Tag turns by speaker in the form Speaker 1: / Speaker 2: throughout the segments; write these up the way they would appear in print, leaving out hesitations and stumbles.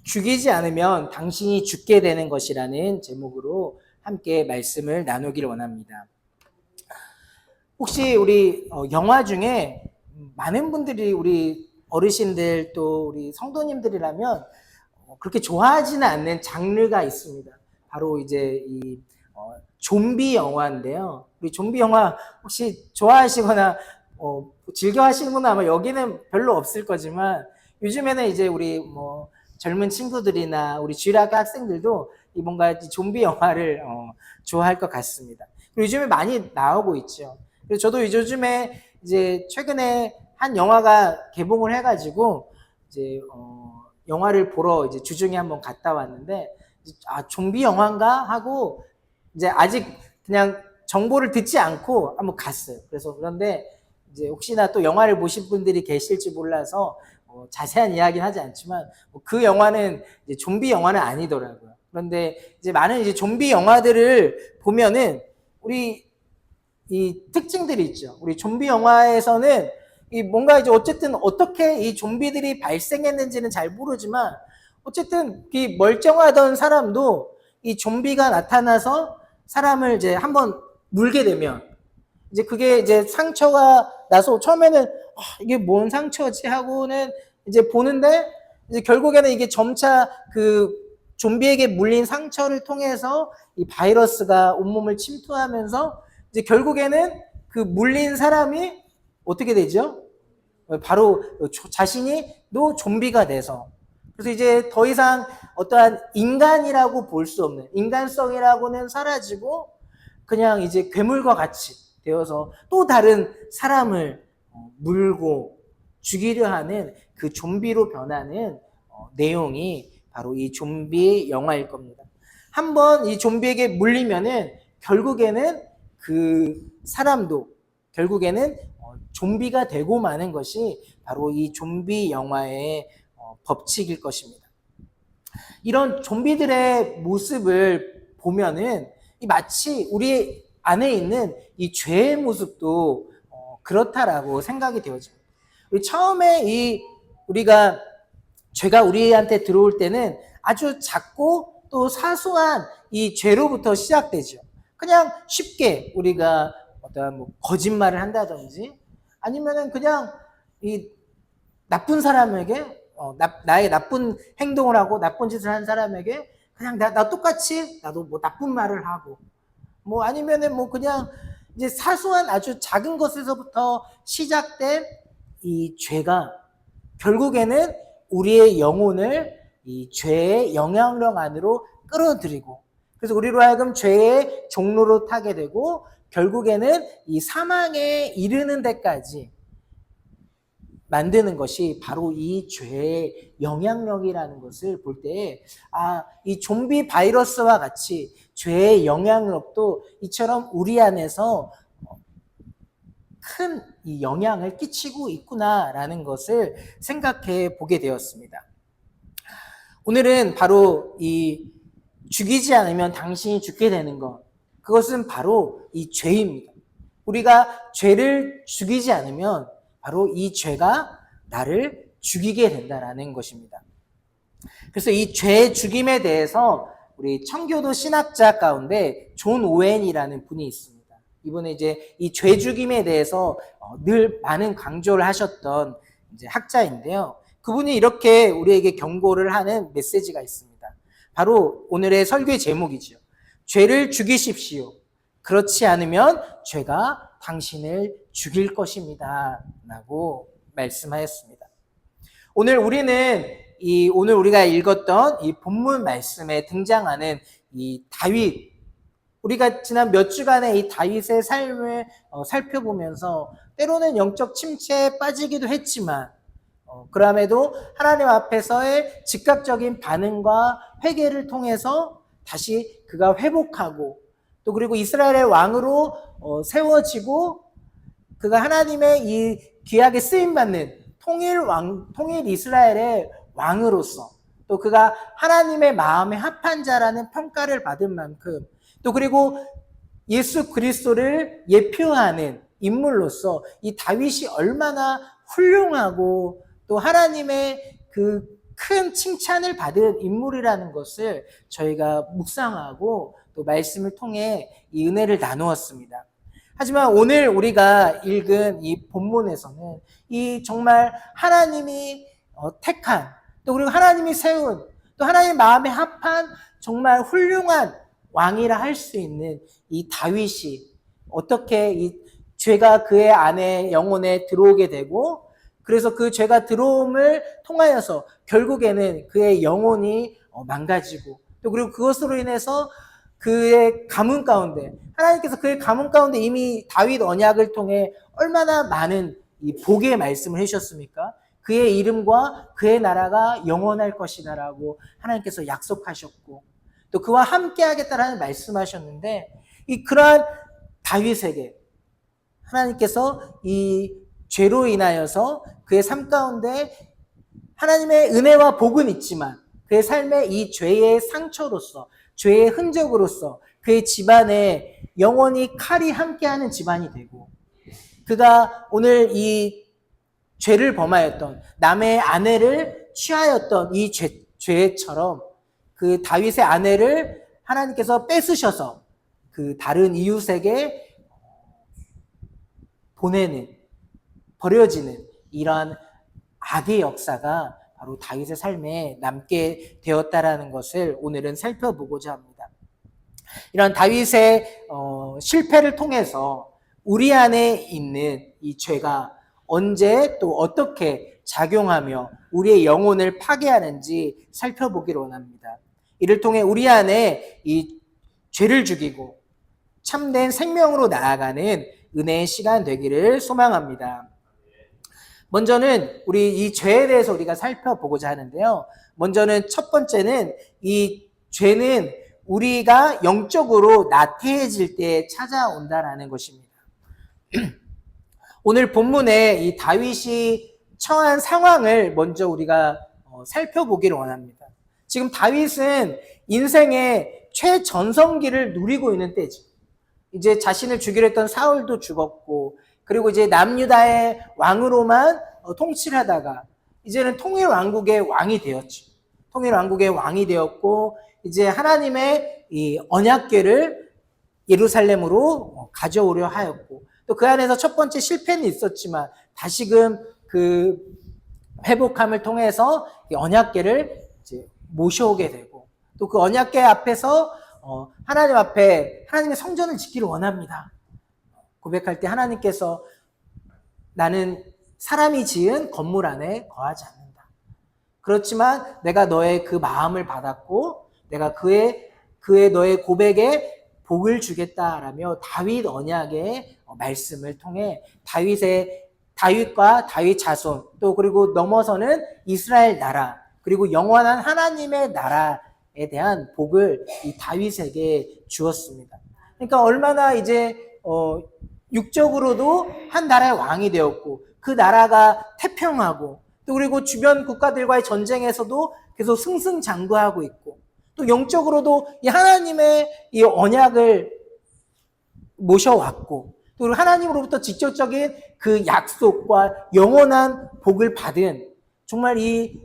Speaker 1: 죽이지 않으면 당신이 죽게 되는 것이라는 제목으로 함께 말씀을 나누기를 원합니다. 혹시 우리 영화 중에 많은 분들이 우리 어르신들 또 우리 성도님들이라면 그렇게 좋아하지는 않는 장르가 있습니다. 바로 이제 이 좀비 영화인데요. 우리 좀비 영화 혹시 좋아하시거나 즐겨 하시는 분은 아마 여기는 별로 없을 거지만 요즘에는 이제 우리 젊은 친구들이나 우리 주일학교 학생들도 이 뭔가 좀비 영화를 좋아할 것 같습니다. 그리고 요즘에 많이 나오고 있죠. 그래서 저도 요즘에 이제 최근에 한 영화가 개봉을 해가지고 이제 영화를 보러 이제 주중에 한번 갔다 왔는데 좀비 영화인가 하고 이제 아직 그냥 정보를 듣지 않고 한번 갔어요. 그래서 그런데 이제 혹시나 또 영화를 보신 분들이 계실지 몰라서 자세한 이야기는 하지 않지만 그 영화는 이제 좀비 영화는 아니더라고요. 그런데 이제 많은 이제 좀비 영화들을 보면은 우리 이 특징들이 있죠. 우리 좀비 영화에서는 이 뭔가 이제 어쨌든 어떻게 이 좀비들이 발생했는지는 잘 모르지만 어쨌든 이 멀쩡하던 사람도 이 좀비가 나타나서 사람을 이제 한번 물게 되면 이제 그게 이제 상처가 나서 처음에는 이게 뭔 상처지 하고는 이제 보는데 이제 결국에는 이게 점차 그 좀비에게 물린 상처를 통해서 이 바이러스가 온몸을 침투하면서 이제 결국에는 그 물린 사람이 어떻게 되죠? 바로 자신이 또 좀비가 돼서 그래서 이제 더 이상 어떠한 인간이라고 볼 수 없는 인간성이라고는 사라지고 그냥 이제 괴물과 같이 되어서 또 다른 사람을 물고 죽이려 하는 그 좀비로 변하는 내용이 바로 이 좀비 영화일 겁니다. 한번 이 좀비에게 물리면은 결국에는 그 사람도 결국에는 좀비가 되고 마는 것이 바로 이 좀비 영화의 법칙일 것입니다. 이런 좀비들의 모습을 보면은 마치 우리 안에 있는 이 죄의 모습도 그렇다라고 생각이 되어집니다. 우리 처음에 우리가 죄가 우리한테 들어올 때는 아주 작고 또 사소한 이 죄로부터 시작되죠. 그냥 쉽게 우리가 어떤 거짓말을 한다든지 아니면은 그냥 이 나쁜 사람에게 나의 나쁜 행동을 하고 나쁜 짓을 한 사람에게 그냥 나 똑같이 나도 나쁜 말을 하고 아니면은 그냥 이제 사소한 아주 작은 것에서부터 시작된 이 죄가 결국에는 우리의 영혼을 이 죄의 영향력 안으로 끌어들이고 그래서 우리로 하여금 죄의 종로로 타게 되고 결국에는 이 사망에 이르는 데까지 만드는 것이 바로 이 죄의 영향력이라는 것을 볼 때, 이 좀비 바이러스와 같이 죄의 영향력도 이처럼 우리 안에서 큰 이 영향을 끼치고 있구나라는 것을 생각해 보게 되었습니다. 오늘은 바로 이 죽이지 않으면 당신이 죽게 되는 것, 그것은 바로 이 죄입니다. 우리가 죄를 죽이지 않으면 바로 이 죄가 나를 죽이게 된다라는 것입니다. 그래서 이 죄 죽임에 대해서 우리 청교도 신학자 가운데 존 오웬이라는 분이 있습니다. 이분은 이제 이 죄 죽임에 대해서 늘 많은 강조를 하셨던 이제 학자인데요. 그분이 이렇게 우리에게 경고를 하는 메시지가 있습니다. 바로 오늘의 설교의 제목이죠. 죄를 죽이십시오. 그렇지 않으면 죄가 당신을 죽일 것입니다. 라고 말씀하였습니다. 오늘 우리가 읽었던 이 본문 말씀에 등장하는 이 다윗, 우리가 지난 몇 주간의 이 다윗의 삶을 살펴보면서 때로는 영적 침체에 빠지기도 했지만 그럼에도 하나님 앞에서의 즉각적인 반응과 회개를 통해서 다시 그가 회복하고 또 그리고 이스라엘의 왕으로 세워지고 그가 하나님의 이 귀하게 쓰임받는 통일 이스라엘의 왕으로서 또 그가 하나님의 마음에 합한 자라는 평가를 받은 만큼 또 그리고 예수 그리스도를 예표하는 인물로서 이 다윗이 얼마나 훌륭하고 또 하나님의 그 큰 칭찬을 받은 인물이라는 것을 저희가 묵상하고 또 말씀을 통해 이 은혜를 나누었습니다. 하지만 오늘 우리가 읽은 이 본문에서는 이 정말 하나님이 택한, 또 그리고 하나님이 세운, 또 하나님의 마음에 합한 정말 훌륭한 왕이라 할 수 있는 이 다윗이 어떻게 이 죄가 그의 안에 영혼에 들어오게 되고, 그래서 그 죄가 들어옴을 통하여서 결국에는 그의 영혼이 망가지고, 또 그리고 그것으로 인해서 그의 가문 가운데, 하나님께서 그의 가문 가운데 이미 다윗 언약을 통해 얼마나 많은 이 복의 말씀을 해주셨습니까? 그의 이름과 그의 나라가 영원할 것이다라고 하나님께서 약속하셨고, 또 그와 함께 하겠다라는 말씀하셨는데, 이 그러한 다윗에게 하나님께서 이 죄로 인하여서 그의 삶 가운데 하나님의 은혜와 복은 있지만 그의 삶에 이 죄의 상처로서, 죄의 흔적으로서 그의 집안에 영원히 칼이 함께하는 집안이 되고, 그가 오늘 이 죄를 범하였던, 남의 아내를 취하였던 이 죄처럼 그 다윗의 아내를 하나님께서 뺏으셔서 그 다른 이웃에게 버려지는 이러한 악의 역사가 바로 다윗의 삶에 남게 되었다라는 것을 오늘은 살펴보고자 합니다. 이런 다윗의 실패를 통해서 우리 안에 있는 이 죄가 언제 또 어떻게 작용하며 우리의 영혼을 파괴하는지 살펴보기를 원합니다. 이를 통해 우리 안에 이 죄를 죽이고 참된 생명으로 나아가는 은혜의 시간 되기를 소망합니다. 먼저는 우리 이 죄에 대해서 우리가 살펴보고자 하는데요. 먼저는 첫 번째는 이 죄는 우리가 영적으로 나태해질 때 찾아온다라는 것입니다. 오늘 본문에 이 다윗이 처한 상황을 먼저 우리가 살펴보기를 원합니다. 지금 다윗은 인생의 최전성기를 누리고 있는 때죠. 이제 자신을 죽이려 했던 사울도 죽었고, 그리고 이제 남유다의 왕으로만 통치를 하다가 이제는 통일 왕국의 왕이 되었죠. 통일 왕국의 왕이 되었고, 이제 하나님의 이 언약궤를 예루살렘으로 가져오려 하였고, 또 그 안에서 첫 번째 실패는 있었지만 다시금 그 회복함을 통해서 이 언약궤를 이제 모셔오게 되고, 또 그 언약궤 앞에서 하나님 앞에 하나님의 성전을 짓기를 원합니다. 고백할 때 하나님께서 나는 사람이 지은 건물 안에 거하지 않는다. 그렇지만 내가 너의 그 마음을 받았고 내가 그의 너의 고백에 복을 주겠다라며 다윗 언약의 말씀을 통해 다윗과 다윗 자손, 또 그리고 넘어서는 이스라엘 나라, 그리고 영원한 하나님의 나라에 대한 복을 이 다윗에게 주었습니다. 그러니까 얼마나 이제 육적으로도 한 나라의 왕이 되었고, 그 나라가 태평하고, 또 그리고 주변 국가들과의 전쟁에서도 계속 승승장구하고 있고, 또 영적으로도 이 하나님의 이 언약을 모셔왔고, 또 하나님으로부터 직접적인 그 약속과 영원한 복을 받은 정말 이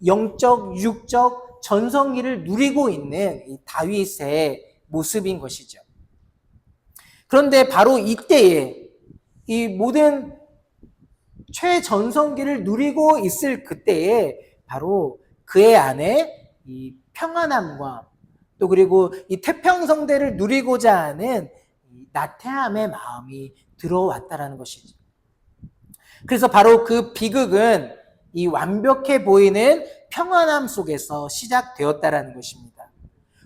Speaker 1: 영적, 육적 전성기를 누리고 있는 이 다윗의 모습인 것이죠. 그런데 바로 이때에 이 모든 최전성기를 누리고 있을 그때에 바로 그의 안에 이 평안함과 또 그리고 이 태평성대를 누리고자 하는 이 나태함의 마음이 들어왔다라는 것이죠. 그래서 바로 그 비극은 이 완벽해 보이는 평안함 속에서 시작되었다라는 것입니다.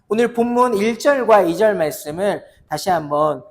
Speaker 1: 오늘 본문 1절과 2절 말씀을 다시 한번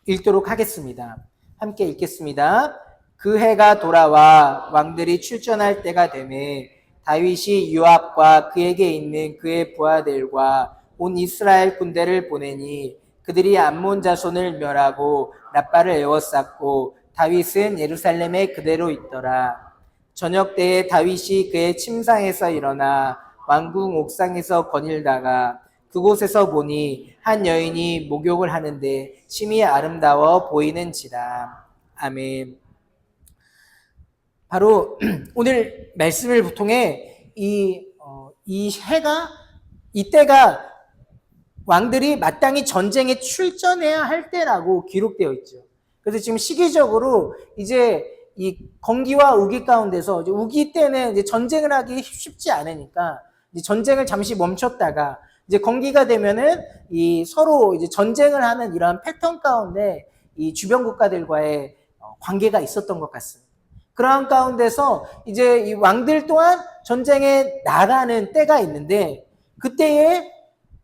Speaker 1: 읽도록 하겠습니다. 함께 읽겠습니다. 그 해가 돌아와 왕들이 출전할 때가 되매 다윗이 요압과 그에게 있는 그의 부하들과 온 이스라엘 군대를 보내니 그들이 암몬 자손을 멸하고 랍바를 에워쌌고 다윗은 예루살렘에 그대로 있더라. 저녁 때에 다윗이 그의 침상에서 일어나 왕궁 옥상에서 거닐다가 그곳에서 보니 한 여인이 목욕을 하는데 심히 아름다워 보이는지라. 아멘. 바로 오늘 말씀을 통해 이 해가, 이때가 왕들이 마땅히 전쟁에 출전해야 할 때라고 기록되어 있죠. 그래서 지금 시기적으로 이제 이 건기와 우기 가운데서, 이제 우기 때는 이제 전쟁을 하기 쉽지 않으니까 이제 전쟁을 잠시 멈췄다가 이제 건기가 되면은 이 서로 이제 전쟁을 하는 이러한 패턴 가운데 이 주변 국가들과의 관계가 있었던 것 같습니다. 그러한 가운데서 이제 이 왕들 또한 전쟁에 나가는 때가 있는데, 그때에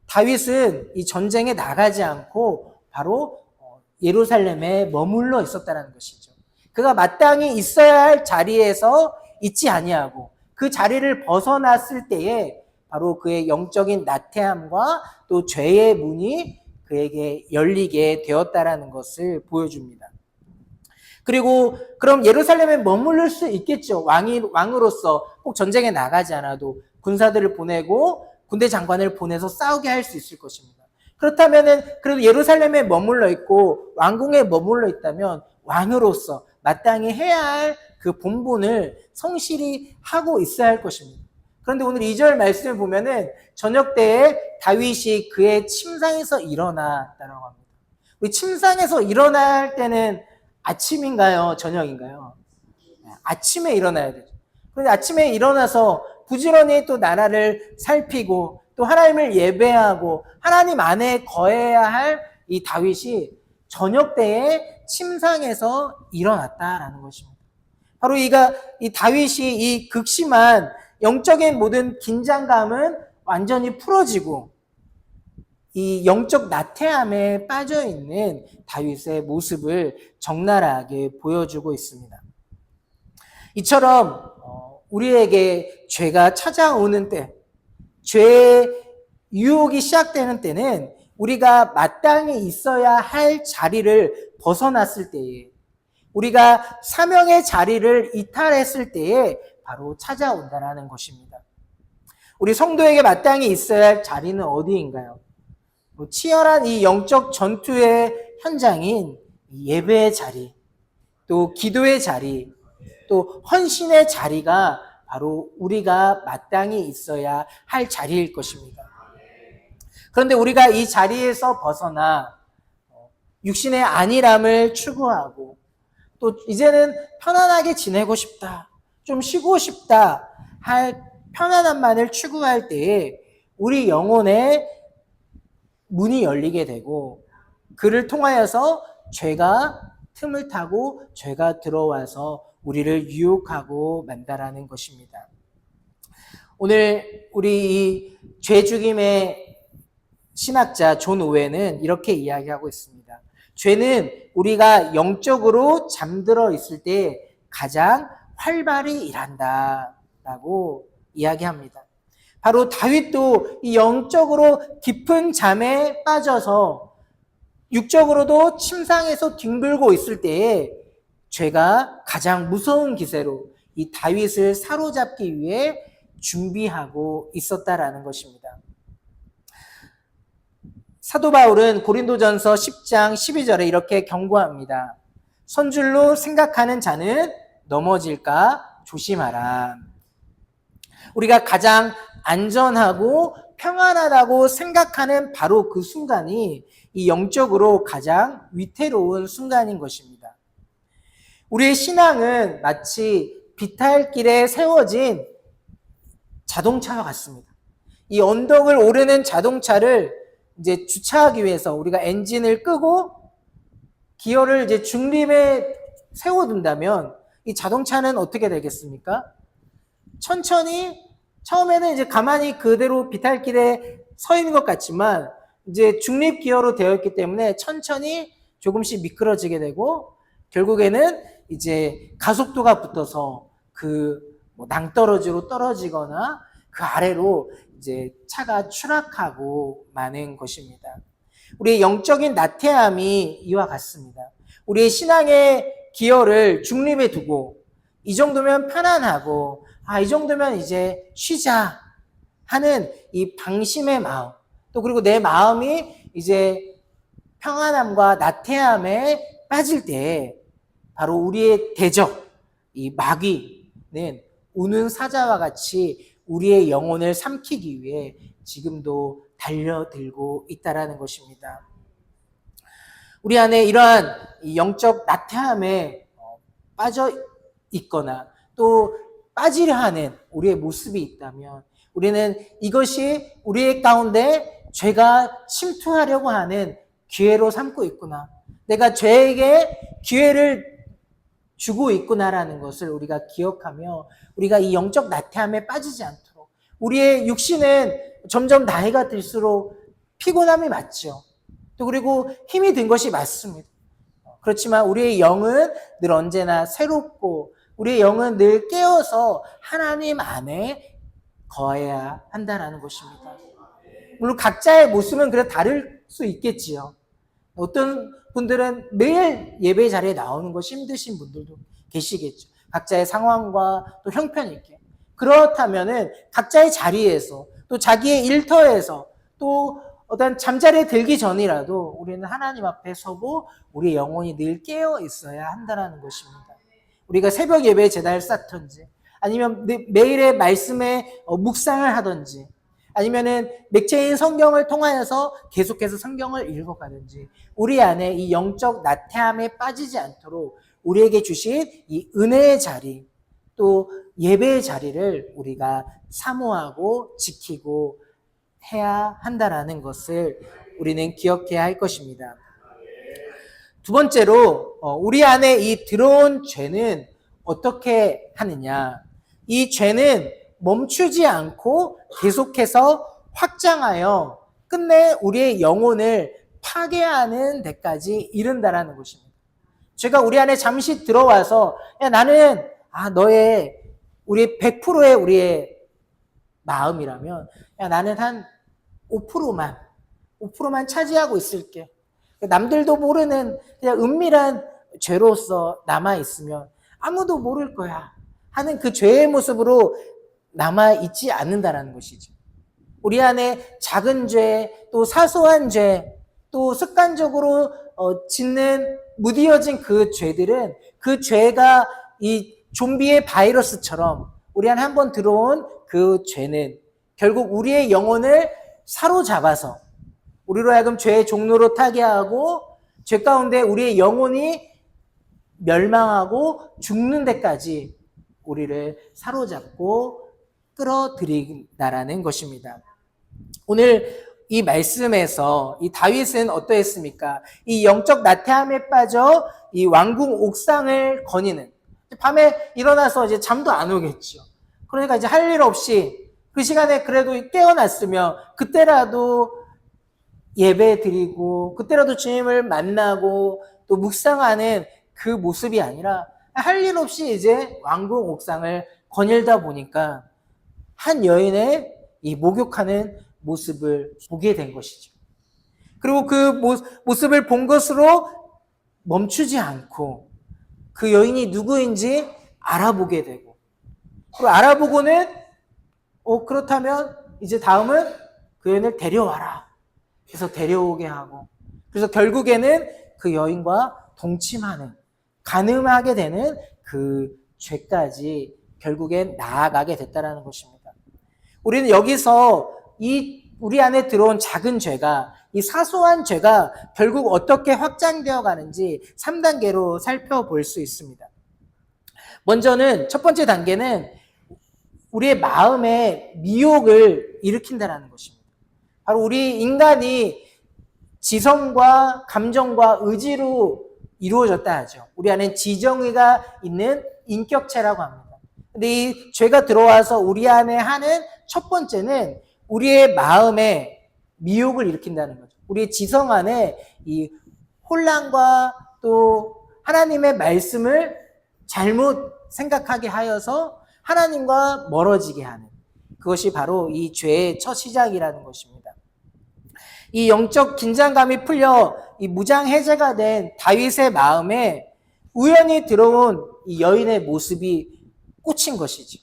Speaker 1: 다윗은 이 전쟁에 나가지 않고 바로 예루살렘에 머물러 있었다는 것이죠. 그가 마땅히 있어야 할 자리에서 있지 아니하고 그 자리를 벗어났을 때에 바로 그의 영적인 나태함과 또 죄의 문이 그에게 열리게 되었다라는 것을 보여줍니다. 그리고 그럼 예루살렘에 머무를 수 있겠죠. 왕으로서 꼭 전쟁에 나가지 않아도 군사들을 보내고 군대 장관을 보내서 싸우게 할 수 있을 것입니다. 그렇다면은 그래도 예루살렘에 머물러 있고 왕궁에 머물러 있다면 왕으로서 마땅히 해야 할 그 본분을 성실히 하고 있어야 할 것입니다. 그런데 오늘 2절 말씀을 보면은 저녁 때에 다윗이 그의 침상에서 일어났다라고 합니다. 우리 침상에서 일어날 때는 아침인가요? 저녁인가요? 아침에 일어나야 되죠. 그런데 아침에 일어나서 부지런히 또 나라를 살피고 또 하나님을 예배하고 하나님 안에 거해야 할 이 다윗이 저녁 때에 침상에서 일어났다라는 것입니다. 바로 이 다윗이 이 극심한 영적인 모든 긴장감은 완전히 풀어지고 이 영적 나태함에 빠져 있는 다윗의 모습을 적나라하게 보여주고 있습니다. 이처럼 우리에게 죄가 찾아오는 때, 죄의 유혹이 시작되는 때는 우리가 마땅히 있어야 할 자리를 벗어났을 때에, 우리가 사명의 자리를 이탈했을 때에 바로 찾아온다는 것입니다. 우리 성도에게 마땅히 있어야 할 자리는 어디인가요? 치열한 이 영적 전투의 현장인 예배의 자리, 또 기도의 자리, 또 헌신의 자리가 바로 우리가 마땅히 있어야 할 자리일 것입니다. 그런데 우리가 이 자리에서 벗어나 육신의 안일함을 추구하고 또 이제는 편안하게 지내고 싶다, 좀 쉬고 싶다 할 편안함만을 추구할 때에 우리 영혼의 문이 열리게 되고 그를 통하여서 죄가 틈을 타고 죄가 들어와서 우리를 유혹하고 만다라는 것입니다. 오늘 우리 이 죄죽임의 신학자 존 오웬은 이렇게 이야기하고 있습니다. 죄는 우리가 영적으로 잠들어 있을 때 가장 활발히 일한다라고 이야기합니다. 바로 다윗도 이 영적으로 깊은 잠에 빠져서 육적으로도 침상에서 뒹굴고 있을 때에 죄가 가장 무서운 기세로 이 다윗을 사로잡기 위해 준비하고 있었다라는 것입니다. 사도 바울은 고린도전서 10장 12절에 이렇게 경고합니다. 선줄로 생각하는 자는 넘어질까 조심하라. 우리가 가장 안전하고 평안하다고 생각하는 바로 그 순간이 이 영적으로 가장 위태로운 순간인 것입니다. 우리의 신앙은 마치 비탈길에 세워진 자동차와 같습니다. 이 언덕을 오르는 자동차를 이제 주차하기 위해서 우리가 엔진을 끄고 기어를 이제 중립에 세워둔다면 이 자동차는 어떻게 되겠습니까? 천천히 처음에는 이제 가만히 그대로 비탈길에 서 있는 것 같지만 이제 중립 기어로 되어 있기 때문에 천천히 조금씩 미끄러지게 되고 결국에는 이제 가속도가 붙어서 그 낭떠러지로 떨어지거나 그 아래로 이제 차가 추락하고 마는 것입니다. 우리의 영적인 나태함이 이와 같습니다. 우리의 신앙의 기여를 중립에 두고 이 정도면 편안하고 이 정도면 이제 쉬자 하는 이 방심의 마음, 또 그리고 내 마음이 이제 평안함과 나태함에 빠질 때 바로 우리의 대적, 이 마귀는 우는 사자와 같이 우리의 영혼을 삼키기 위해 지금도 달려들고 있다라는 것입니다. 우리 안에 이러한 영적 나태함에 빠져 있거나 또 빠지려 하는 우리의 모습이 있다면 우리는 이것이 우리의 가운데 죄가 침투하려고 하는 기회로 삼고 있구나. 내가 죄에게 기회를 주고 있구나라는 것을 우리가 기억하며 우리가 이 영적 나태함에 빠지지 않도록 우리의 육신은 점점 나이가 들수록 피곤함이 맞죠. 또 그리고 힘이 든 것이 맞습니다. 그렇지만 우리의 영은 늘 언제나 새롭고 우리의 영은 늘 깨어서 하나님 안에 거해야 한다는 것입니다. 물론 각자의 모습은 그래 다를 수 있겠지요. 어떤 분들은 매일 예배 자리에 나오는 것이 힘드신 분들도 계시겠죠. 각자의 상황과 또 형편이 있게. 그렇다면은 각자의 자리에서 또 자기의 일터에서 또 어떤 잠자리에 들기 전이라도 우리는 하나님 앞에 서고 우리의 영혼이 늘 깨어 있어야 한다는 것입니다. 우리가 새벽 예배에 제단을 쌓든지 아니면 매일의 말씀에 묵상을 하든지 아니면은 맥체인 성경을 통하여서 계속해서 성경을 읽어가든지 우리 안에 이 영적 나태함에 빠지지 않도록 우리에게 주신 이 은혜의 자리 또 예배의 자리를 우리가 사모하고 지키고 해야 한다라는 것을 우리는 기억해야 할 것입니다. 두 번째로 우리 안에 이 들어온 죄는 어떻게 하느냐. 이 죄는 멈추지 않고 계속해서 확장하여 끝내 우리의 영혼을 파괴하는 데까지 이른다라는 것입니다. 죄가 우리 안에 잠시 들어와서 야 나는 너의 우리 100%의 우리의 마음이라면 야 나는 한 5%만 차지하고 있을게. 남들도 모르는 그냥 은밀한 죄로서 남아있으면 아무도 모를 거야 하는 그 죄의 모습으로 남아있지 않는다라는 것이죠. 우리 안에 작은 죄, 또 사소한 죄, 또 습관적으로 짓는 무디어진 그 죄들은 그 죄가 이 좀비의 바이러스처럼 우리 안에 한번 들어온 그 죄는 결국 우리의 영혼을 사로잡아서 우리로 하여금 죄의 종로로 타게 하고 죄 가운데 우리의 영혼이 멸망하고 죽는 데까지 우리를 사로잡고 끌어들인다라는 것입니다. 오늘 이 말씀에서 이 다윗은 어떠했습니까? 이 영적 나태함에 빠져 이 왕궁 옥상을 거니는 밤에 일어나서 이제 잠도 안 오겠죠. 그러니까 이제 할 일 없이 그 시간에 그래도 깨어났으면 그때라도 예배 드리고 그때라도 주님을 만나고 또 묵상하는 그 모습이 아니라 할 일 없이 이제 왕궁 옥상을 거닐다 보니까 한 여인의 이 목욕하는 모습을 보게 된 것이죠. 그리고 그 모습을 본 것으로 멈추지 않고 그 여인이 누구인지 알아보게 되고 그리고 알아보고는 그렇다면 이제 다음은 그 여인을 데려와라. 그래서 데려오게 하고 그래서 결국에는 그 여인과 동침하는 간음하게 되는 그 죄까지 결국엔 나아가게 됐다라는 것입니다. 우리는 여기서 우리 안에 들어온 작은 죄가 이 사소한 죄가 결국 어떻게 확장되어 가는지 3단계로 살펴볼 수 있습니다. 먼저는 첫 번째 단계는 우리의 마음에 미혹을 일으킨다는 것입니다. 바로 우리 인간이 지성과 감정과 의지로 이루어졌다 하죠. 우리 안에 지정의가 있는 인격체라고 합니다. 근데 이 죄가 들어와서 우리 안에 하는 첫 번째는 우리의 마음에 미혹을 일으킨다는 거죠. 우리의 지성 안에 이 혼란과 또 하나님의 말씀을 잘못 생각하게 하여서 하나님과 멀어지게 하는 그것이 바로 이 죄의 첫 시작이라는 것입니다. 이 영적 긴장감이 풀려 이 무장해제가 된 다윗의 마음에 우연히 들어온 이 여인의 모습이 꽂힌 것이죠.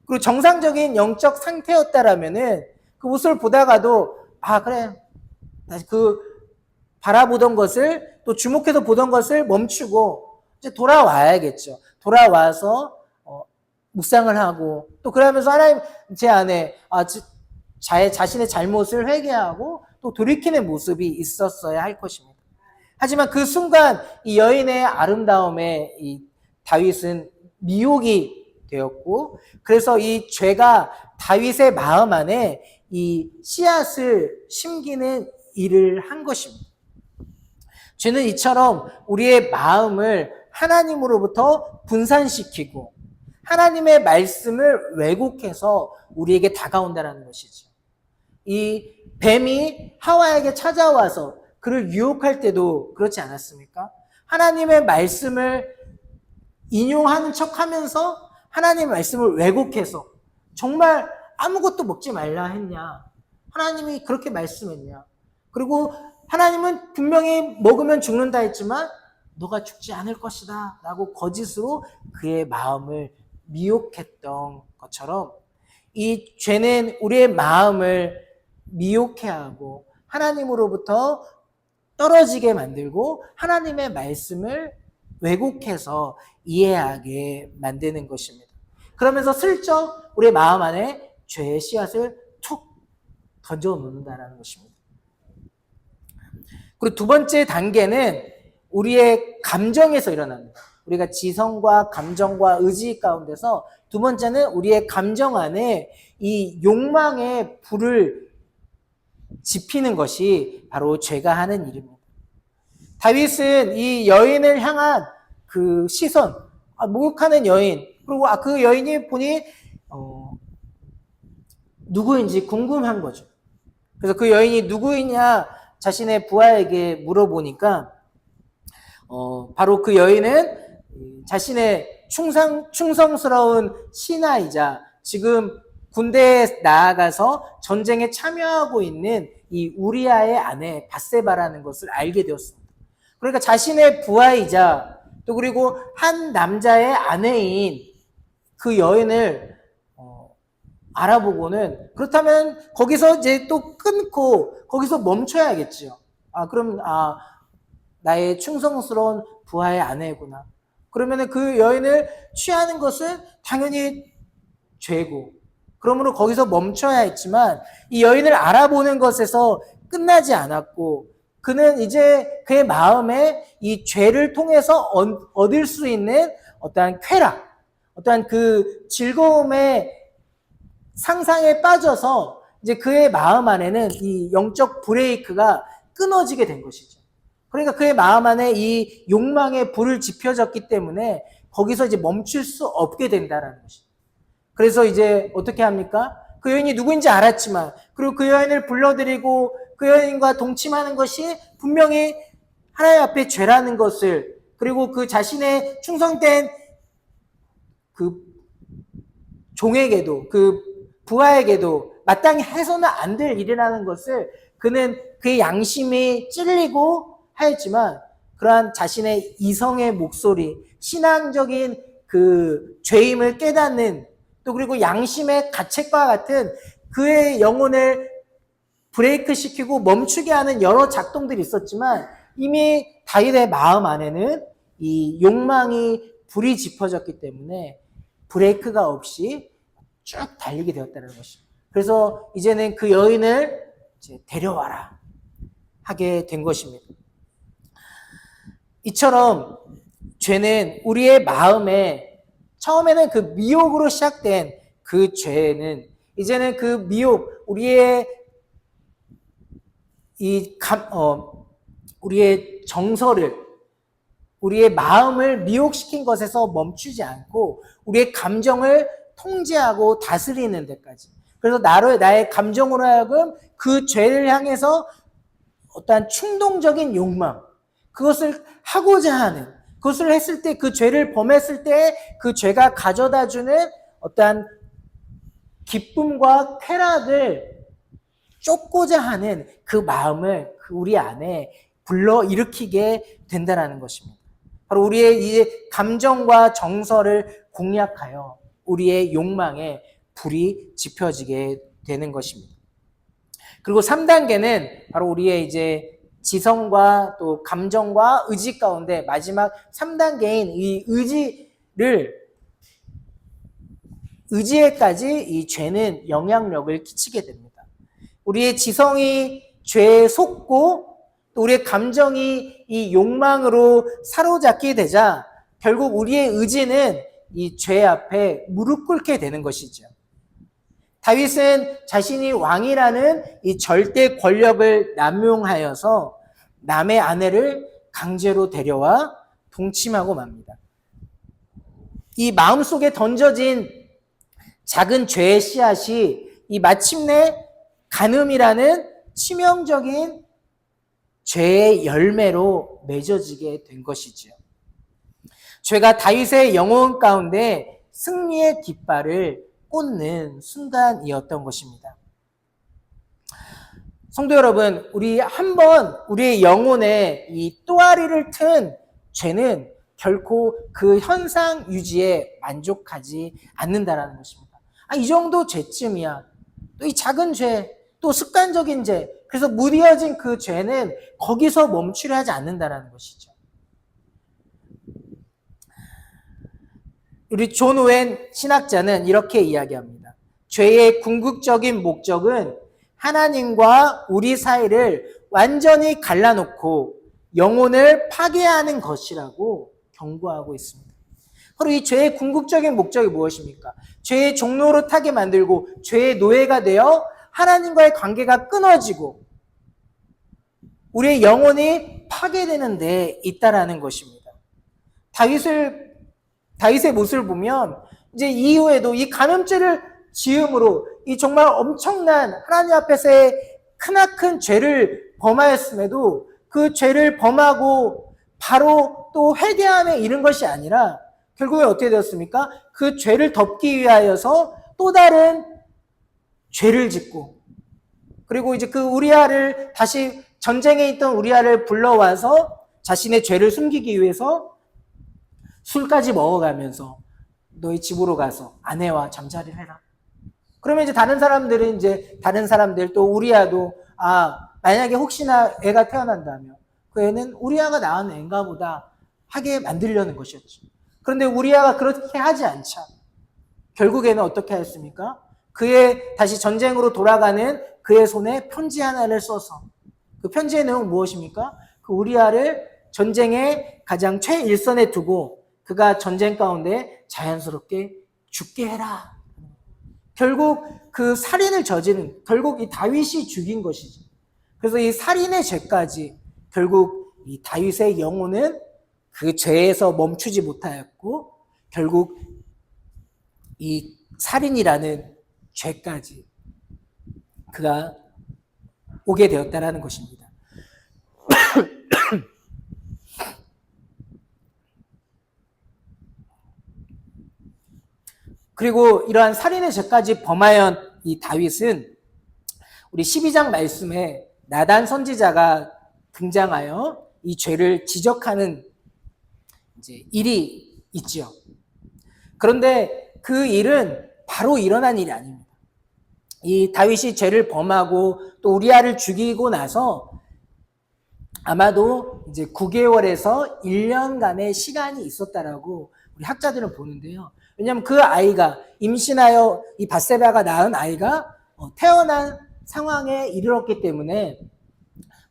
Speaker 1: 그리고 정상적인 영적 상태였다라면은 그 모습을 보다가도 그래 다시 그 바라보던 것을 또 주목해서 보던 것을 멈추고 이제 돌아와야겠죠. 돌아와서 묵상을 하고 또 그러면서 하나님 제 안에 자신의 잘못을 회개하고 또 돌이키는 모습이 있었어야 할 것입니다. 하지만 그 순간 이 여인의 아름다움에 이 다윗은 미혹이 되었고 그래서 이 죄가 다윗의 마음 안에 이 씨앗을 심기는 일을 한 것입니다. 죄는 이처럼 우리의 마음을 하나님으로부터 분산시키고 하나님의 말씀을 왜곡해서 우리에게 다가온다는 것이죠. 이 뱀이 하와에게 찾아와서 그를 유혹할 때도 그렇지 않았습니까? 하나님의 말씀을 인용하는 척하면서 하나님의 말씀을 왜곡해서 정말 아무것도 먹지 말라 했냐? 하나님이 그렇게 말씀했냐? 그리고 하나님은 분명히 먹으면 죽는다 했지만 너가 죽지 않을 것이다 라고 거짓으로 그의 마음을 미혹했던 것처럼 이 죄는 우리의 마음을 미혹해 하고 하나님으로부터 떨어지게 만들고 하나님의 말씀을 왜곡해서 이해하게 만드는 것입니다. 그러면서 슬쩍 우리의 마음 안에 죄의 씨앗을 툭 던져 놓는다는 것입니다. 그리고 두 번째 단계는 우리의 감정에서 일어납니다. 우리가 지성과 감정과 의지 가운데서 두 번째는 우리의 감정 안에 이 욕망의 불을 지피는 것이 바로 죄가 하는 일입니다. 다윗은 이 여인을 향한 그 시선, 목욕하는 여인, 그리고 그 여인이 보니 누구인지 궁금한 거죠. 그래서 그 여인이 누구이냐 자신의 부하에게 물어보니까 바로 그 여인은 자신의 충성스러운 신하이자 지금 군대에 나아가서 전쟁에 참여하고 있는 이 우리아의 아내 밧세바라는 것을 알게 되었습니다. 그러니까 자신의 부하이자 또 그리고 한 남자의 아내인 그 여인을 알아보고는 그렇다면 거기서 이제 또 끊고 거기서 멈춰야겠죠. 그럼 나의 충성스러운 부하의 아내구나. 그러면은 그 여인을 취하는 것은 당연히 죄고 그러므로 거기서 멈춰야 했지만 이 여인을 알아보는 것에서 끝나지 않았고 그는 이제 그의 마음에 이 죄를 통해서 얻을 수 있는 어떠한 쾌락, 어떠한 그 즐거움의 상상에 빠져서 이제 그의 마음 안에는 이 영적 브레이크가 끊어지게 된 것이죠. 그러니까 그의 마음 안에 이 욕망의 불을 지펴졌기 때문에 거기서 이제 멈출 수 없게 된다는 것이죠. 그래서 이제 어떻게 합니까? 그 여인이 누구인지 알았지만 그리고 그 여인을 불러들이고 그 여인과 동침하는 것이 분명히 하나님 앞에 죄라는 것을 그리고 그 자신의 충성된 그 종에게도 그 부하에게도 마땅히 해서는 안 될 일이라는 것을 그는 그의 양심이 찔리고 하였지만 그러한 자신의 이성의 목소리, 신앙적인 그 죄임을 깨닫는 또 그리고 양심의 가책과 같은 그의 영혼을 브레이크 시키고 멈추게 하는 여러 작동들이 있었지만 이미 다윗의 마음 안에는 이 욕망이 불이 지펴졌기 때문에 브레이크가 없이 쭉 달리게 되었다는 것입니다. 그래서 이제는 그 여인을 이제 데려와라 하게 된 것입니다. 이처럼 죄는 우리의 마음에 처음에는 그 미혹으로 시작된 그 죄는 이제는 그 미혹, 우리의 우리의 정서를, 우리의 마음을 미혹시킨 것에서 멈추지 않고 우리의 감정을 통제하고 다스리는 데까지. 그래서 나의 감정으로 하여금 그 죄를 향해서 어떠한 충동적인 욕망, 그것을 하고자 하는, 그것을 했을 때, 그 죄를 범했을 때 그 죄가 가져다 주는 어떠한 기쁨과 쾌락을 쫓고자 하는 그 마음을 우리 안에 불러일으키게 된다는 것입니다. 바로 우리의 이 감정과 정서를 공략하여 우리의 욕망에 불이 지펴지게 되는 것입니다. 그리고 3단계는 바로 우리의 이제 지성과 또 감정과 의지 가운데 마지막 3단계인 이 의지를 의지에까지 이 죄는 영향력을 끼치게 됩니다. 우리의 지성이 죄에 속고 또 우리의 감정이 이 욕망으로 사로잡게 되자 결국 우리의 의지는 이 죄 앞에 무릎 꿇게 되는 것이죠. 다윗은 자신이 왕이라는 이 절대 권력을 남용하여서 남의 아내를 강제로 데려와 동침하고 맙니다. 이 마음속에 던져진 작은 죄의 씨앗이 이 마침내 간음이라는 치명적인 죄의 열매로 맺어지게 된 것이지요. 죄가 다윗의 영혼 가운데 승리의 깃발을 꽂는 순간이었던 것입니다. 성도 여러분, 우리 한번 우리의 영혼에 이 또아리를 튼 죄는 결코 그 현상 유지에 만족하지 않는다라는 것입니다. 이 정도 죄쯤이야. 또 이 작은 죄, 또 습관적인 죄, 그래서 무뎌진 그 죄는 거기서 멈추려 하지 않는다라는 것이죠. 우리 존 오웬 신학자는 이렇게 이야기합니다. 죄의 궁극적인 목적은 하나님과 우리 사이를 완전히 갈라놓고 영혼을 파괴하는 것이라고 경고하고 있습니다. 바로 이 죄의 궁극적인 목적이 무엇입니까? 죄의 종로로 타게 만들고 죄의 노예가 되어 하나님과의 관계가 끊어지고 우리의 영혼이 파괴되는 데 있다라는 것입니다. 다윗의 모습을 보면 이제 이후에도 이 간음죄를 지음으로 이 정말 엄청난 하나님 앞에서의 크나큰 죄를 범하였음에도 그 죄를 범하고 바로 또 회개함에 이른 것이 아니라 결국에 어떻게 되었습니까? 그 죄를 덮기 위하여서 또 다른 죄를 짓고 그리고 이제 그 우리아를 다시 전쟁에 있던 우리아를 불러와서 자신의 죄를 숨기기 위해서 술까지 먹어가면서 너희 집으로 가서 아내와 잠자리를 해라. 그러면 이제 다른 사람들 또 우리아도 만약에 혹시나 애가 태어난다면 그 애는 우리아가 낳은 애인가 보다 하게 만들려는 것이었죠. 그런데 우리아가 그렇게 하지 않자 결국에는 어떻게 하였습니까? 그의 다시 전쟁으로 돌아가는 그의 손에 편지 하나를 써서 그 편지의 내용은 무엇입니까? 그 우리아를 전쟁의 가장 최일선에 두고 그가 전쟁 가운데 자연스럽게 죽게 해라. 결국 그 살인을 저지른 결국 이 다윗이 죽인 것이죠. 그래서 이 살인의 죄까지 결국 이 다윗의 영혼은 그 죄에서 멈추지 못하였고 결국 이 살인이라는 죄까지 그가 오게 되었다라는 것입니다. 그리고 이러한 살인의 죄까지 범하였 이 다윗은 우리 12장 말씀에 나단 선지자가 등장하여 이 죄를 지적하는 이제 일이 있지요. 그런데 그 일은 바로 일어난 일이 아닙니다. 이 다윗이 죄를 범하고 또 우리아를 죽이고 나서 아마도 이제 9개월에서 1년간의 시간이 있었다라고 우리 학자들은 보는데요. 왜냐하면 그 아이가 임신하여 이 밧세바가 낳은 아이가 태어난 상황에 이르렀기 때문에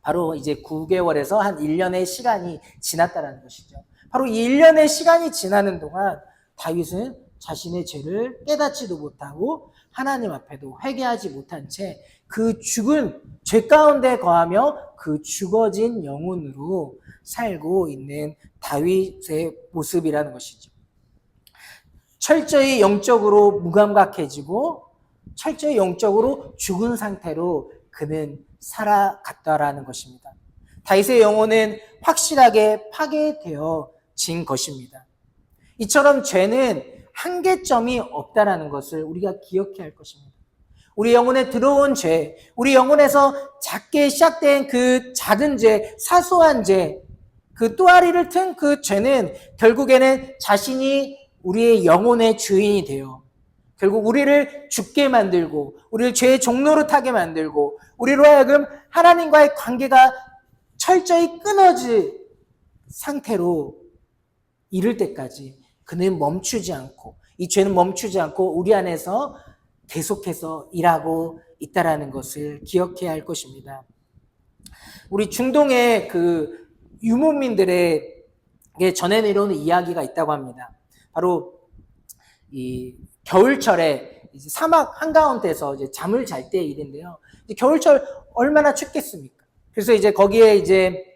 Speaker 1: 바로 이제 9개월에서 한 1년의 시간이 지났다는 것이죠. 바로 이 1년의 시간이 지나는 동안 다윗은 자신의 죄를 깨닫지도 못하고 하나님 앞에도 회개하지 못한 채 그 죽은 죄 가운데 거하며 그 죽어진 영혼으로 살고 있는 다윗의 모습이라는 것이죠. 철저히 영적으로 무감각해지고 철저히 영적으로 죽은 상태로 그는 살아갔다라는 것입니다. 다윗의 영혼은 확실하게 파괴되어진 것입니다. 이처럼 죄는 한계점이 없다라는 것을 우리가 기억해야 할 것입니다. 우리 영혼에 들어온 죄, 우리 영혼에서 작게 시작된 그 작은 죄, 사소한 죄, 그 또아리를 튼 그 죄는 결국에는 자신이 우리의 영혼의 주인이 되어 결국 우리를 죽게 만들고 우리를 죄의 종로로 타게 만들고 우리로 하여금 하나님과의 관계가 철저히 끊어진 상태로 이를 때까지 그는 멈추지 않고 이 죄는 멈추지 않고 우리 안에서 계속해서 일하고 있다라는 것을 기억해야 할 것입니다. 우리 중동의 그 유목민들에게 전해 내려오는 이야기가 있다고 합니다. 바로 이 겨울철에 이제 사막 한가운데서 이제 잠을 잘 때의 일인데요. 이제 겨울철 얼마나 춥겠습니까? 그래서 이제 거기에 이제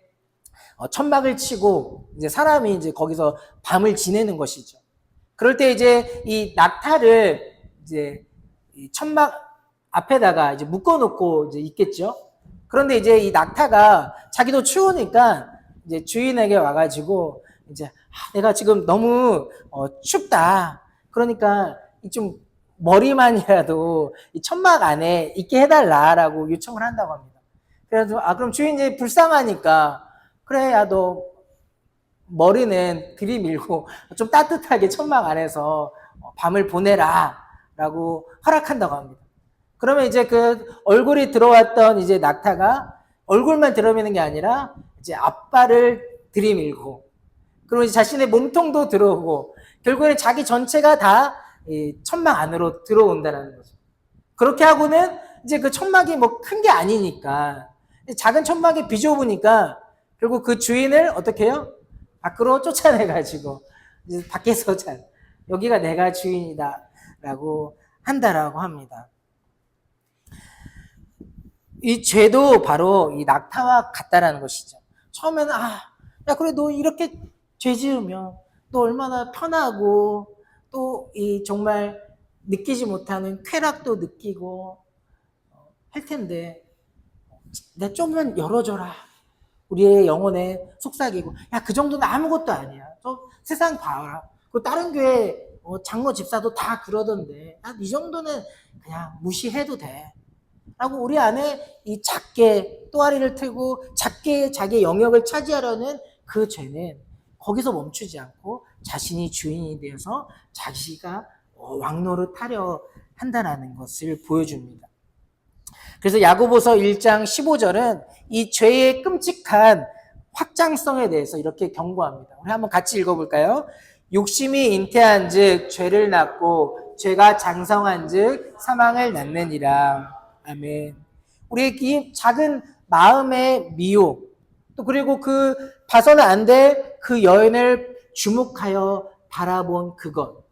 Speaker 1: 천막을 치고 이제 사람이 이제 거기서 밤을 지내는 것이죠. 그럴 때 이제 이 낙타를 이제 이 천막 앞에다가 이제 묶어놓고 이제 있겠죠. 그런데 이제 이 낙타가 자기도 추우니까 이제 주인에게 와가지고 이제 내가 지금 너무 춥다. 그러니까 좀 머리만이라도 이 천막 안에 있게 해달라라고 요청을 한다고 합니다. 그래서 그럼 주인이 불쌍하니까 그래, 야, 너 머리는 들이밀고 좀 따뜻하게 천막 안에서 밤을 보내라 라고 허락한다고 합니다. 그러면 이제 그 얼굴이 들어왔던 이제 낙타가 얼굴만 들어미는 게 아니라 이제 앞발을 들이밀고 그리고 이제 자신의 몸통도 들어오고 결국에는 자기 전체가 다 이 천막 안으로 들어온다는 거죠. 그렇게 하고는 이제 그 천막이 뭐 큰 게 아니니까 작은 천막이 비좁으니까 결국 그 주인을 어떻게 해요? 밖으로 쫓아내가지고 이제 밖에서 여기가 내가 주인이다 라고 한다라고 합니다. 이 죄도 바로 이 낙타와 같다라는 것이죠. 처음에는 야 그래 너 이렇게 죄 지으면 너 얼마나 편하고 또 이 정말 느끼지 못하는 쾌락도 느끼고 할 텐데 내 좀만 열어줘라. 우리의 영혼에 속삭이고 야 그 정도는 아무것도 아니야. 저 세상 봐라. 그 다른 교회 장로 집사도 다 그러던데 이 정도는 그냥 무시해도 돼. 라고 우리 안에 이 작게 또아리를 틀고 작게 자기의 영역을 차지하려는 그 죄는 거기서 멈추지 않고 자신이 주인이 되어서 자기가 왕노릇하려 한다는 것을 보여줍니다. 그래서 야고보서 1장 15절은 이 죄의 끔찍한 확장성에 대해서 이렇게 경고합니다. 우리 한번 같이 읽어볼까요? 욕심이 잉태한 즉 죄를 낳고 죄가 장성한 즉 사망을 낳느니라. 아멘. 우리의 이 작은 마음의 미혹 또 그리고 그 봐서는 안 될 그 여인을 주목하여 바라본 그것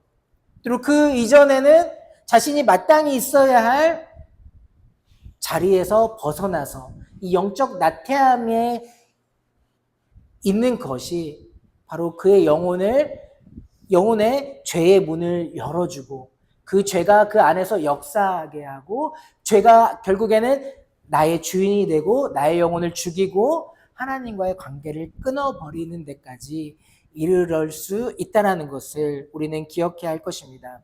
Speaker 1: 그리고 그 이전에는 자신이 마땅히 있어야 할 자리에서 벗어나서 이 영적 나태함에 있는 것이 바로 그의 영혼의 죄의 문을 열어주고 그 죄가 그 안에서 역사하게 하고 죄가 결국에는 나의 주인이 되고 나의 영혼을 죽이고 하나님과의 관계를 끊어버리는 데까지 이르를 수 있다는 것을 우리는 기억해야 할 것입니다.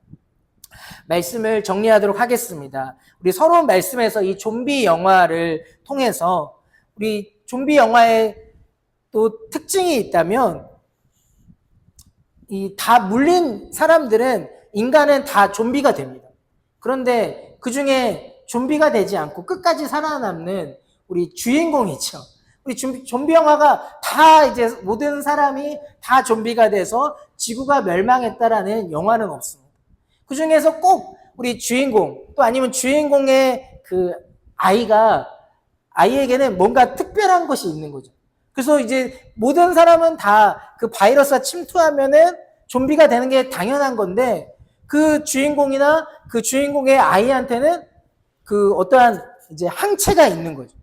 Speaker 1: 말씀을 정리하도록 하겠습니다. 우리 서론 말씀에서 이 좀비 영화를 통해서 우리 좀비 영화의 또 특징이 있다면 이 다 물린 사람들은 인간은 다 좀비가 됩니다. 그런데 그 중에 좀비가 되지 않고 끝까지 살아남는 우리 주인공이죠. 우리 좀비 영화가 다 이제 모든 사람이 다 좀비가 돼서 지구가 멸망했다라는 영화는 없습니다. 그 중에서 꼭 우리 주인공 또 아니면 주인공의 그 아이에게는 뭔가 특별한 것이 있는 거죠. 그래서 이제 모든 사람은 다 그 바이러스가 침투하면은 좀비가 되는 게 당연한 건데 그 주인공이나 그 주인공의 아이한테는 그 어떠한 이제 항체가 있는 거죠.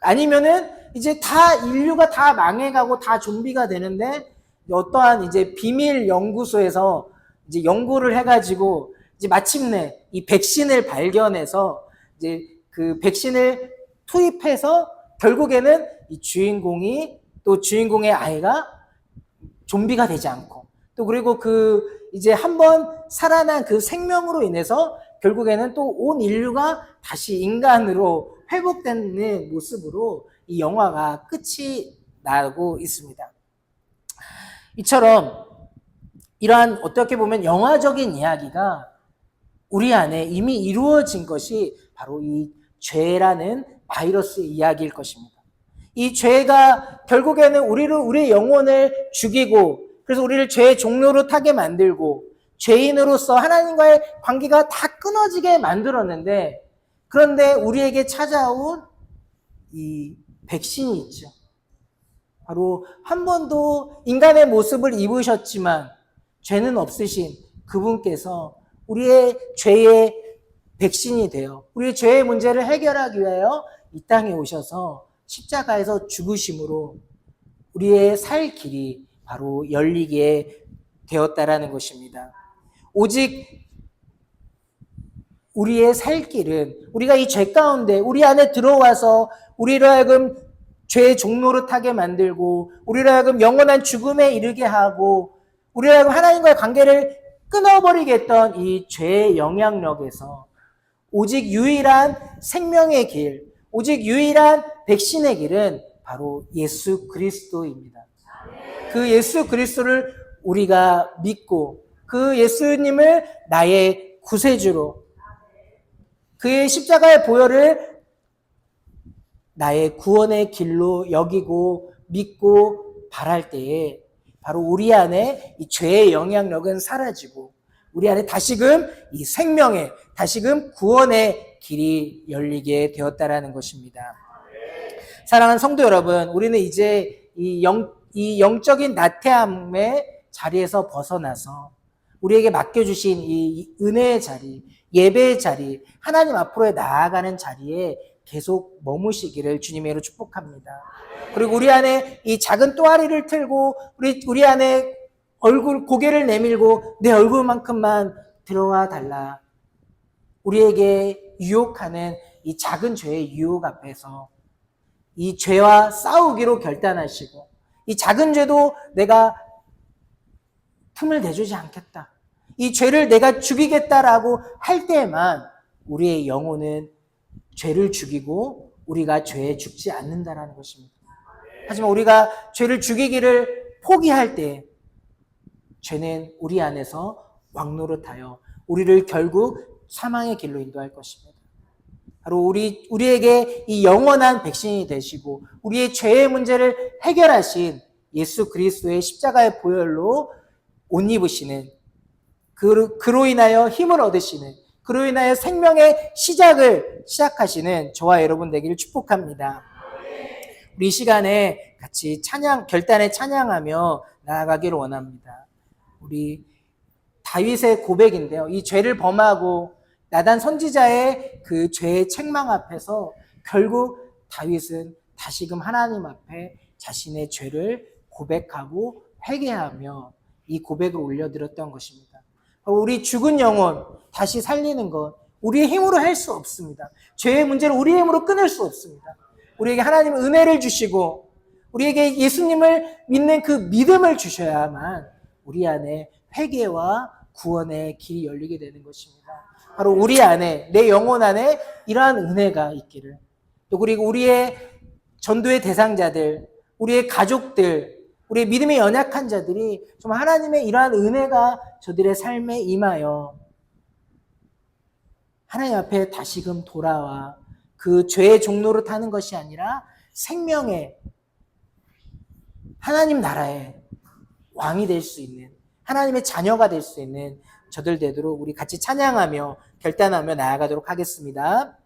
Speaker 1: 아니면은 이제 다 인류가 다 망해가고 다 좀비가 되는데 어떠한 이제 비밀 연구소에서 이제 연구를 해가지고 이제 마침내 이 백신을 발견해서 이제 그 백신을 투입해서 결국에는 이 주인공이 또 주인공의 아이가 좀비가 되지 않고 또 그리고 그 이제 한번 살아난 그 생명으로 인해서 결국에는 또 온 인류가 다시 인간으로 회복되는 모습으로 이 영화가 끝이 나고 있습니다. 이처럼 이러한 어떻게 보면 영화적인 이야기가 우리 안에 이미 이루어진 것이 바로 이 죄라는 바이러스 이야기일 것입니다. 이 죄가 결국에는 우리의 영혼을 죽이고 그래서 우리를 죄의 종로로 타게 만들고 죄인으로서 하나님과의 관계가 다 끊어지게 만들었는데, 그런데 우리에게 찾아온 이 백신이 있죠. 바로 한 번도 인간의 모습을 입으셨지만 죄는 없으신 그분께서 우리의 죄의 백신이 되어 우리의 죄의 문제를 해결하기 위하여 이 땅에 오셔서 십자가에서 죽으심으로 우리의 살 길이 바로 열리게 되었다라는 것입니다. 오직 우리의 살 길은 우리가 이 죄 가운데 우리 안에 들어와서 우리로 하여금 죄의 종로를 타게 만들고 우리로 하여금 영원한 죽음에 이르게 하고 우리로 하여금 하나님과의 관계를 끊어버리게 했던 이 죄의 영향력에서 오직 유일한 생명의 길, 오직 유일한 백신의 길은 바로 예수 그리스도입니다. 그 예수 그리스도를 우리가 믿고 그 예수님을 나의 구세주로 그의 십자가의 보혈을 나의 구원의 길로 여기고 믿고 바랄 때에 바로 우리 안에 이 죄의 영향력은 사라지고 우리 안에 다시금 이 생명의 다시금 구원의 길이 열리게 되었다라는 것입니다. 사랑하는 성도 여러분, 우리는 이제 이 영적인 나태함의 자리에서 벗어나서 우리에게 맡겨주신 이 은혜의 자리, 예배의 자리, 하나님 앞으로 나아가는 자리에 계속 머무시기를 주님의 이름으로 축복합니다. 그리고 우리 안에 이 작은 또아리를 틀고 우리 안에 고개를 내밀고 내 얼굴만큼만 들어와 달라. 우리에게 유혹하는 이 작은 죄의 유혹 앞에서 이 죄와 싸우기로 결단하시고 이 작은 죄도 내가 틈을 내주지 않겠다. 이 죄를 내가 죽이겠다라고 할 때에만 우리의 영혼은 죄를 죽이고 우리가 죄에 죽지 않는다라는 것입니다. 하지만 우리가 죄를 죽이기를 포기할 때 죄는 우리 안에서 왕노릇하여 우리를 결국 사망의 길로 인도할 것입니다. 바로 우리에게 이 영원한 백신이 되시고 우리의 죄의 문제를 해결하신 예수 그리스도의 십자가의 보혈로 옷 입으시는 그로 인하여 힘을 얻으시는 그로 인하여 생명의 시작하시는 저와 여러분 되기를 축복합니다. 우리 이 시간에 같이 결단에 찬양하며 나아가기를 원합니다. 우리 다윗의 고백인데요. 이 죄를 범하고 나단 선지자의 그 죄의 책망 앞에서 결국 다윗은 다시금 하나님 앞에 자신의 죄를 고백하고 회개하며 이 고백을 올려드렸던 것입니다. 우리 죽은 영혼 다시 살리는 것 우리의 힘으로 할 수 없습니다. 죄의 문제를 우리의 힘으로 끊을 수 없습니다. 우리에게 하나님은 은혜를 주시고 우리에게 예수님을 믿는 그 믿음을 주셔야만 우리 안에 회개와 구원의 길이 열리게 되는 것입니다. 바로 우리 안에 내 영혼 안에 이러한 은혜가 있기를 또 그리고 우리의 전도의 대상자들 우리의 가족들 우리의 믿음에 연약한 자들이 정말 하나님의 이러한 은혜가 저들의 삶에 임하여 하나님 앞에 다시금 돌아와 그 죄의 종로를 타는 것이 아니라 생명의 하나님 나라의 왕이 될 수 있는 하나님의 자녀가 될 수 있는 저들 되도록 우리 같이 찬양하며 결단하며 나아가도록 하겠습니다.